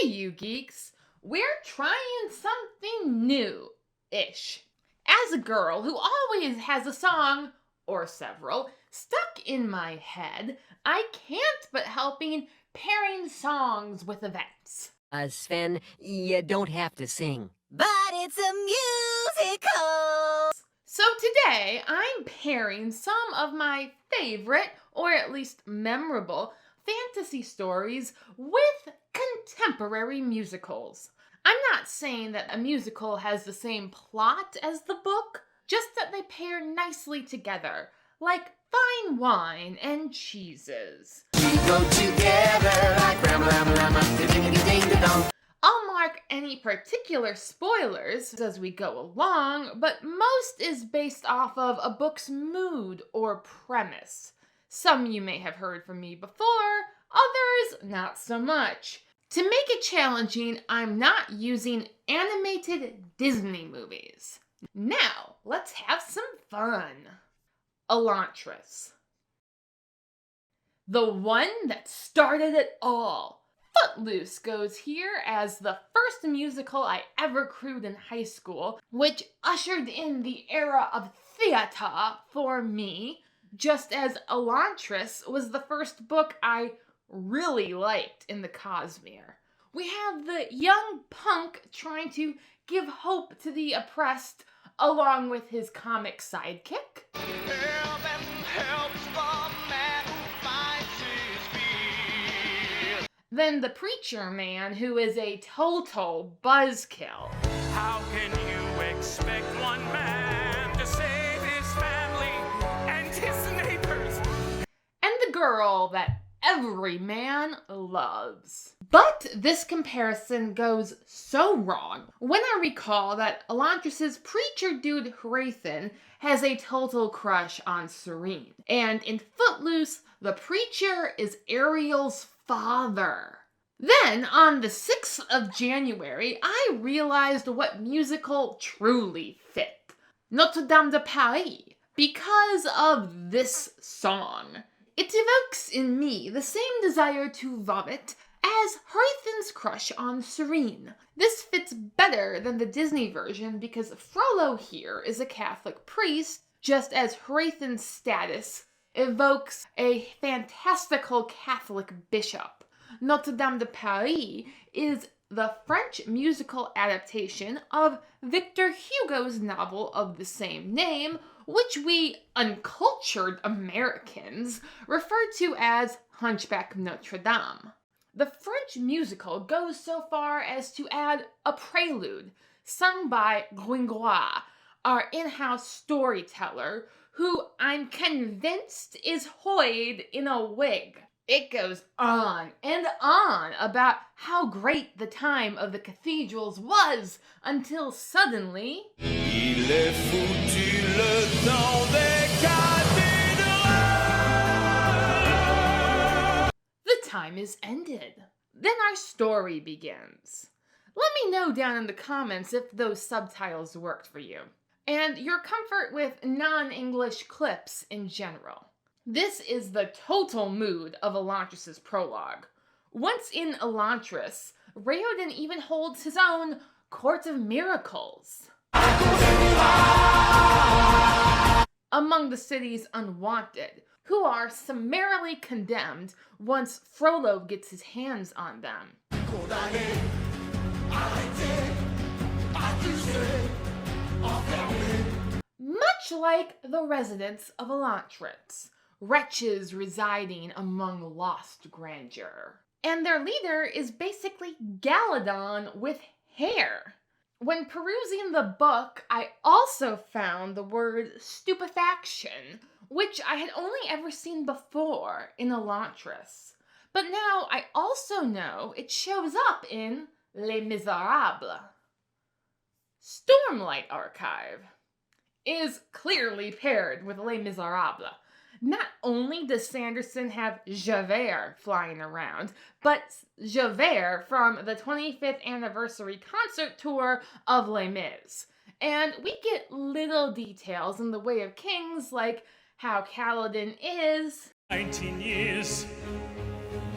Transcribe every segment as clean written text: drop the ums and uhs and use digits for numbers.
Hey, you geeks! We're trying something new-ish. As a girl who always has a song, or several, stuck in my head, I can't but helping pairing songs with events. Sven, you don't have to sing. But it's a musical! So today, I'm pairing some of my favorite, or at least memorable, fantasy stories with contemporary musicals. I'm not saying that a musical has the same plot as the book, just that they pair nicely together, like fine wine and cheeses. We go together like ram-a-lam-a-lam-a-ding-a-ding-a-dong. I'll mark any particular spoilers as we go along, but most is based off of a book's mood or premise. Some you may have heard from me before, others not so much. To make it challenging, I'm not using animated Disney movies. Now, let's have some fun. Elantris. The one that started it all. Footloose goes here as the first musical I ever crewed in high school, which ushered in the era of theater for me, just as Elantris was the first book I really liked in the Cosmere. We have the young punk trying to give hope to the oppressed, along with his comic sidekick. Then the preacher man, who is a total buzzkill. How can you expect one man to save his family and his neighbors? And the girl that every man loves. But this comparison goes so wrong when I recall that Elantris' preacher dude Hrathen has a total crush on Serene. And in Footloose, the preacher is Ariel's father. Then, on the 6th of January, I realized what musical truly fit. Notre Dame de Paris, because of this song. It evokes in me the same desire to vomit as Hrathen's crush on Serene. This fits better than the Disney version because Frollo here is a Catholic priest, just as Hrathen's status evokes a fantastical Catholic bishop. Notre Dame de Paris is the French musical adaptation of Victor Hugo's novel of the same name, which we uncultured Americans refer to as Hunchback of Notre Dame. The French musical goes so far as to add a prelude, sung by Gringoire, our in-house storyteller, who I'm convinced is Hoyd in a wig. It goes on and on about how great the time of the cathedrals was, until suddenly... Il est foutu le temps des cathédrales. The time is ended. Then our story begins. Let me know down in the comments if those subtitles worked for you, and your comfort with non-English clips in general. This is the total mood of Elantris' prologue. Once in Elantris, Raoden even holds his own Court of Miracles. Among the city's unwanted, who are summarily condemned once Frollo gets his hands on them. Much like the residents of Elantris, wretches residing among lost grandeur. And their leader is basically Galadon with hair. When perusing the book, I also found the word stupefaction, which I had only ever seen before in Elantris. But now I also know it shows up in Les Miserables. Stormlight Archive is clearly paired with Les Miserables. Not only does Sanderson have Javert flying around, but Javert from the 25th anniversary concert tour of Les Mis. And we get little details in the way of kings, like how Kaladin is 19 years,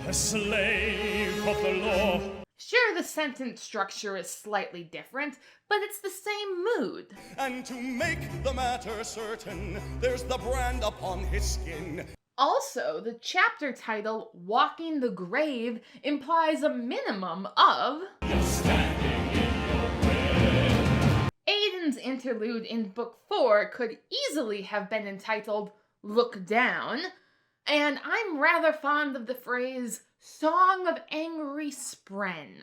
a slave of the law. Sure, the sentence structure is slightly different, but it's the same mood. And to make the matter certain, there's the brand upon his skin. Also, the chapter title, Walking the Grave, implies a minimum of Aiden's interlude in Book 4 could easily have been entitled Look Down, and I'm rather fond of the phrase Song of Angry Spren.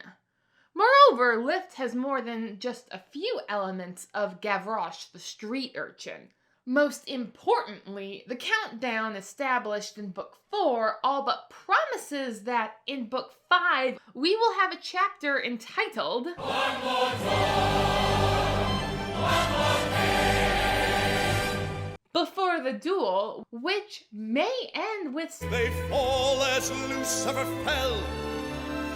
Moreover, Lift has more than just a few elements of Gavroche the street urchin. Most importantly, the countdown established in Book 4 all but promises that in Book 5 we will have a chapter entitled One More Before the Duel, which may end with They fall as Lucifer fell,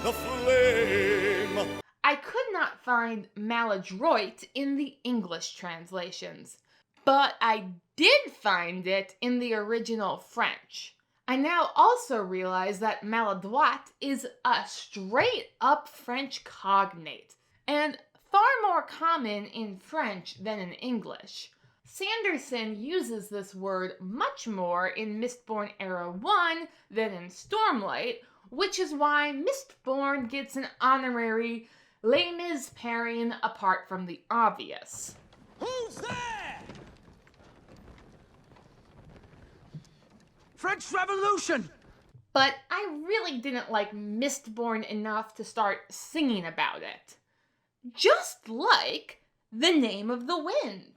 the flame. I could not find Maladroit in the English translations, but I did find it in the original French. I now also realize that Maladroit is a straight-up French cognate, and far more common in French than in English. Sanderson uses this word much more in Mistborn Era 1 than in Stormlight, which is why Mistborn gets an honorary Les Mis pairing apart from the obvious. Who's there? French Revolution! But I really didn't like Mistborn enough to start singing about it. Just like The Name of the Wind.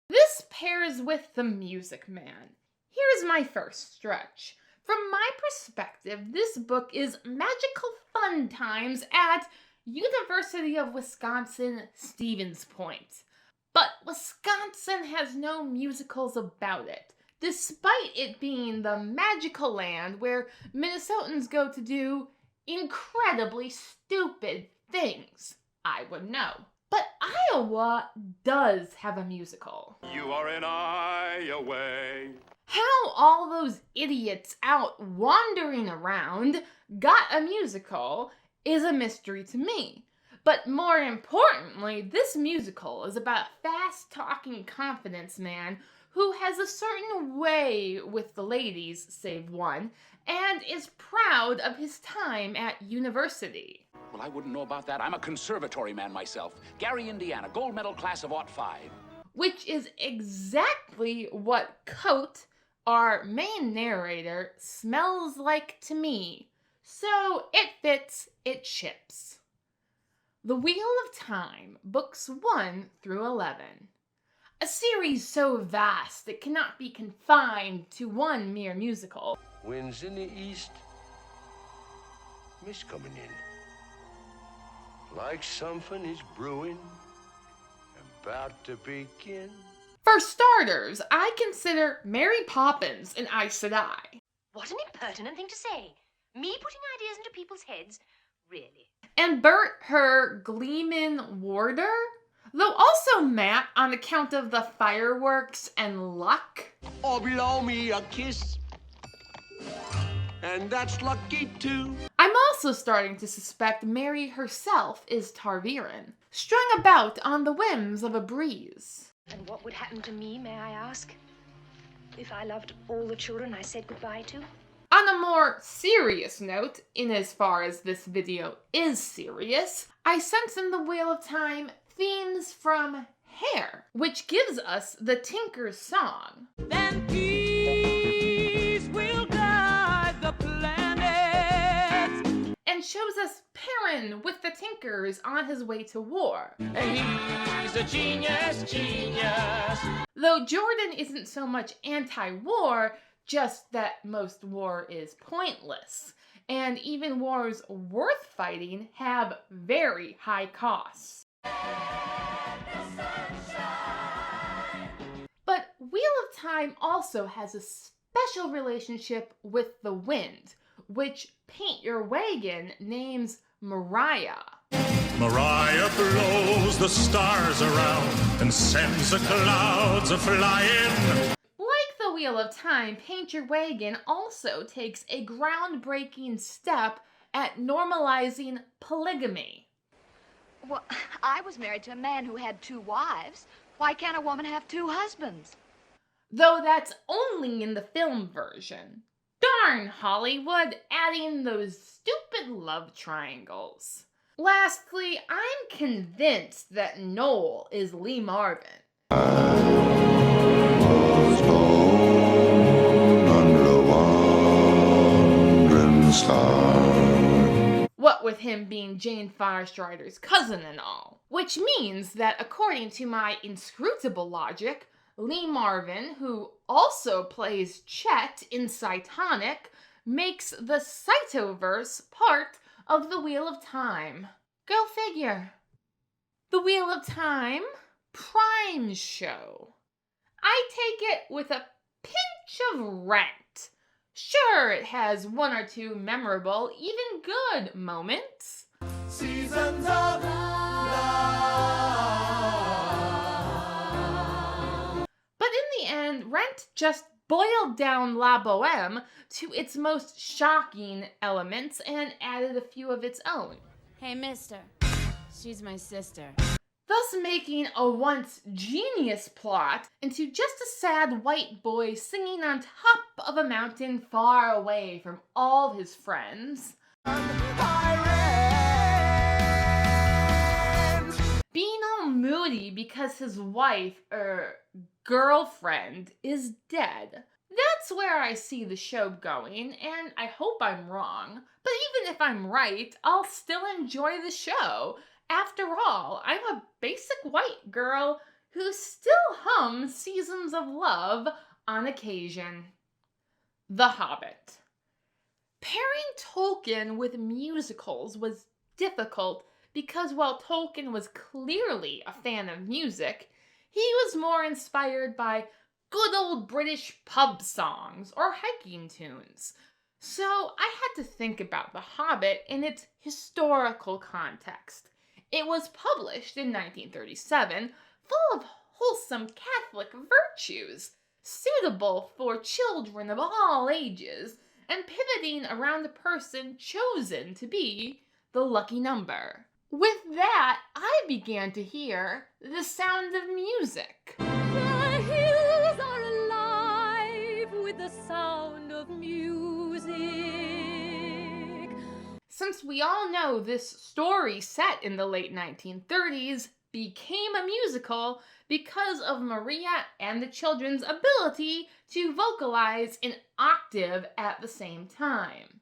This pairs with The Music Man. Here's my first stretch. From my perspective, this book is magical fun times at University of Wisconsin, Stevens Point. But Wisconsin has no musicals about it, despite it being the magical land where Minnesotans go to do incredibly stupid things. I would know. But Iowa does have a musical. You are an eye away. How all those idiots out wandering around got a musical is a mystery to me. But more importantly, this musical is about a fast-talking confidence man who has a certain way with the ladies, save one, and is proud of his time at university. Well, I wouldn't know about that. I'm a conservatory man myself. Gary, Indiana, gold medal class of '05. Which is exactly what Coat, our main narrator, smells like to me. So it fits, it ships. The Wheel of Time, books 1 through 11. A series so vast it cannot be confined to one mere musical. Winds in the east, mist coming in. Like something is brewing, about to begin. For starters, I consider Mary Poppins an Aes Sedai. What an impertinent thing to say. Me putting ideas into people's heads? Really? And Bert her Gleeman Warder? Though also Matt on account of the fireworks and luck. Or below me a kiss, and that's lucky too. I'm also starting to suspect Mary herself is Tarviran, strung about on the whims of a breeze. And what would happen to me, may I ask? If I loved all the children I said goodbye to? On a more serious note, in as far as this video is serious, I sense in the Wheel of Time themes from Hair, which gives us the Tinker's song. Then peace will guide the planet. And shows us Perrin with the Tinkers on his way to war. He's a genius, genius. Though Jordan isn't so much anti-war, just that most war is pointless, and even wars worth fighting have very high costs. But Wheel of Time also has a special relationship with the wind, which Paint Your Wagon names Mariah. Mariah blows the stars around and sends the clouds a-flying. Like the Wheel of Time, Paint Your Wagon also takes a groundbreaking step at normalizing polygamy. Well, I was married to a man who had 2 wives. Why can't a woman have 2 husbands? Though that's only in the film version. Darn Hollywood, adding those stupid love triangles. Lastly, I'm convinced that Noel is Lee Marvin. What with him being Jane Firestrider's cousin and all. Which means that according to my inscrutable logic, Lee Marvin, who also plays Chet in Cytonic, makes the Cytoverse part of the Wheel of Time. Go figure. The Wheel of Time Prime Show. I take it with a pinch of Rent. Sure, it has 1 or 2 memorable, even good moments. Seasons of But in the end, Rent just boiled down La Boheme to its most shocking elements and added a few of its own. Hey, mister. She's my sister. Thus making a once genius plot into just a sad white boy singing on top of a mountain far away from all his friends. Being all moody because his wife, girlfriend, is dead. That's where I see the show going, and I hope I'm wrong. But even if I'm right, I'll still enjoy the show. After all, I'm a basic white girl who still hums Seasons of Love on occasion. The Hobbit. Pairing Tolkien with musicals was difficult because while Tolkien was clearly a fan of music, he was more inspired by good old British pub songs or hiking tunes. So I had to think about The Hobbit in its historical context. It was published in 1937, full of wholesome Catholic virtues, suitable for children of all ages, and pivoting around the person chosen to be the lucky number. With that, I began to hear the sound of music. The hills are alive with the sound of music. Since we all know this story set in the late 1930s became a musical because of Maria and the children's ability to vocalize in octave at the same time.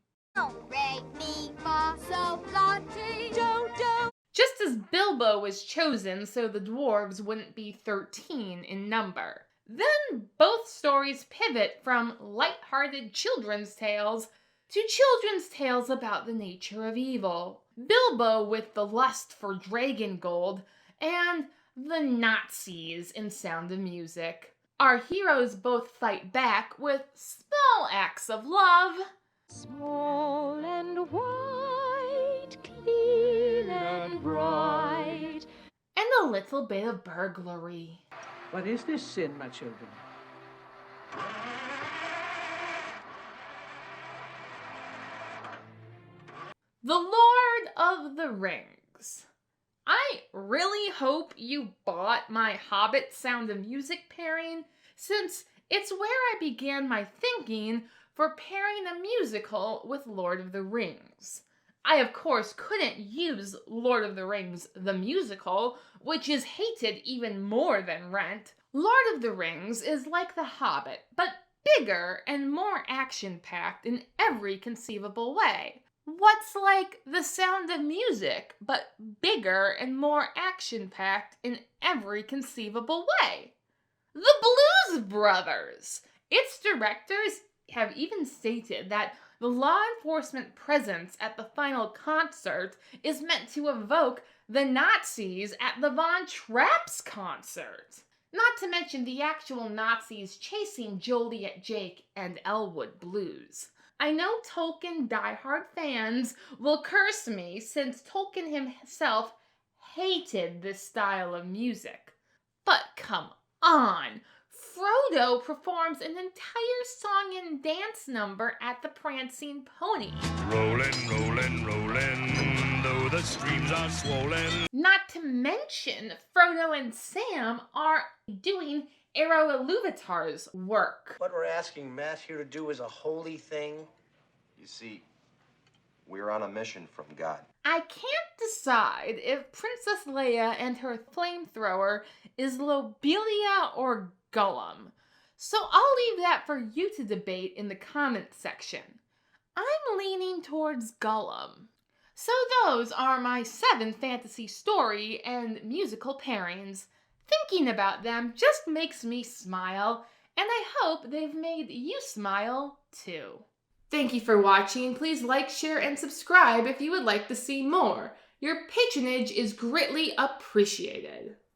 Just as Bilbo was chosen so the dwarves wouldn't be 13 in number. Then both stories pivot from light-hearted children's tales to children's tales about the nature of evil. Bilbo with the lust for dragon gold, and the Nazis in Sound of Music. Our heroes both fight back with small acts of love. Small and white, clean and bright. And a little bit of burglary. What is this sin, my children? The Lord of the Rings. I really hope you bought my Hobbit Sound of Music pairing, since it's where I began my thinking for pairing a musical with Lord of the Rings. I, of course, couldn't use Lord of the Rings the musical, which is hated even more than Rent. Lord of the Rings is like The Hobbit, but bigger and more action-packed in every conceivable way. What's like The Sound of Music, but bigger and more action-packed in every conceivable way? The Blues Brothers! Its directors have even stated that the law enforcement presence at the final concert is meant to evoke the Nazis at the Von Trapp's concert. Not to mention the actual Nazis chasing Joliet Jake and Elwood Blues. I know Tolkien diehard fans will curse me since Tolkien himself hated this style of music. But come on, Frodo performs an entire song and dance number at the Prancing Pony. Rolling, rolling, rolling, though the streams are swollen. Not to mention, Frodo and Sam are doing Arrow Iluvatar's work. What we're asking Matt here to do is a holy thing. You see, we're on a mission from God. I can't decide if Princess Leia and her flamethrower is Lobelia or Gollum, so I'll leave that for you to debate in the comments section. I'm leaning towards Gollum. So those are my 7 fantasy story and musical pairings. Thinking about them just makes me smile, and I hope they've made you smile too. Thank you for watching. Please like, share, and subscribe if you would like to see more. Your patronage is greatly appreciated.